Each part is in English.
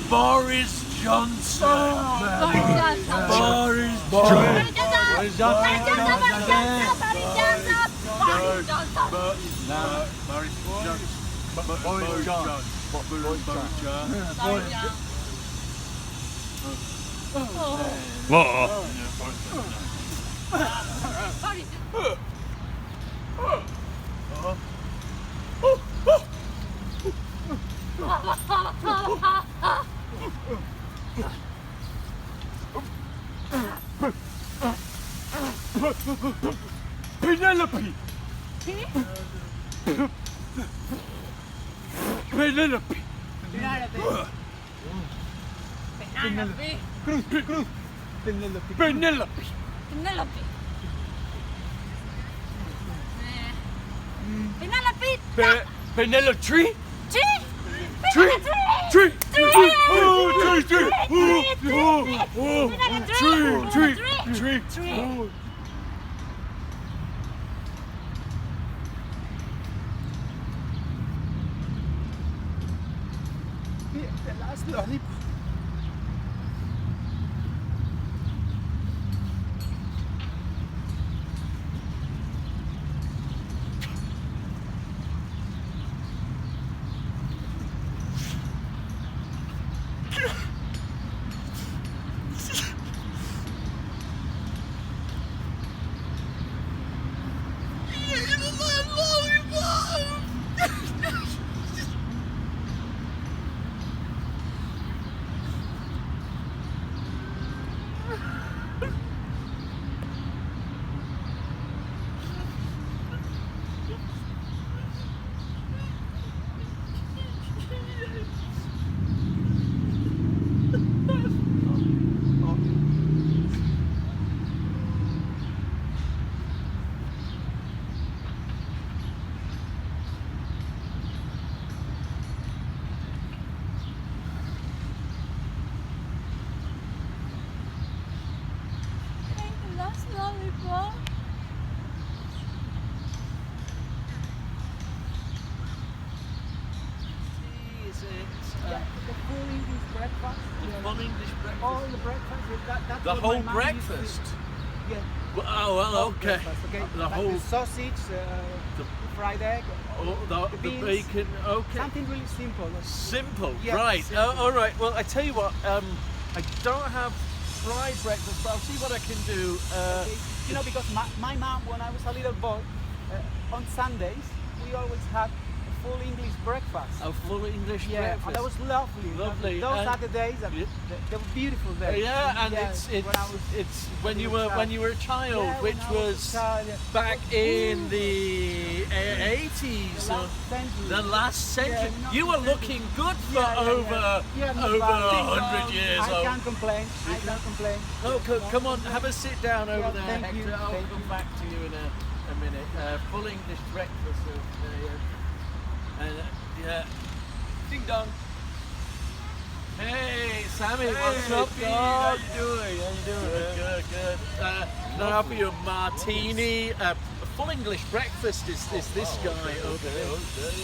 Boris Johnson. Boris Penelope. Penelope. Cruz. Penelope. Penelope tree. The last lollipop. The full English breakfast. Full English breakfast. All the breakfast. That's The what whole my mom breakfast. used to- Yeah. Oh well, okay. Breakfast, okay. The Like whole, the sausage, fried egg, the beans. bacon. Okay. something really simple. Simple, Yeah, right? simple. All right. Well, I tell you what. I don't have fried breakfast, but I'll see what I can do. Okay. You know, because my mom, when I was a little boy, on Sundays we always had a full English breakfast. A full English Yeah, breakfast. and that was lovely. Lovely, Those and- are the days that Yeah. they were beautiful days. Yeah, and Yeah, it's when I was when you a were child. a child, Yeah, when which I was was a child, yeah. back in the 80s. The last century. The last century. Yeah, You were looking good for over Yeah, not over bad. 100 years I old. can't complain. I can't complain. Oh, come on, have a sit down over Yeah, there, thank Hector. you, I'll thank come you. back to you in a minute. Full English breakfast. Yeah. Ding dong. Hey, Sammy, what's up, Pete, dog? how you doing? How you doing? Good. Can I offer you a martini? A full English breakfast is this guy over here.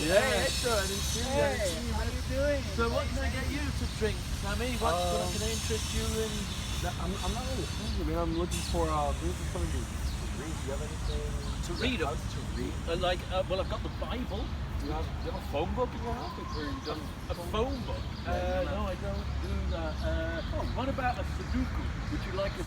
Yeah, Hector, I didn't see you. Hey, how you doing? So what can I get you to drink, Sammy? What can I interest you in? I'm not really hungry, man. I'm looking for something to read. Do you have anything To read? To read? Well, I've got the Bible. Do you have a phone book in your house? Or you just A phone book? No, I don't do that. What about a Sudoku? Would you like a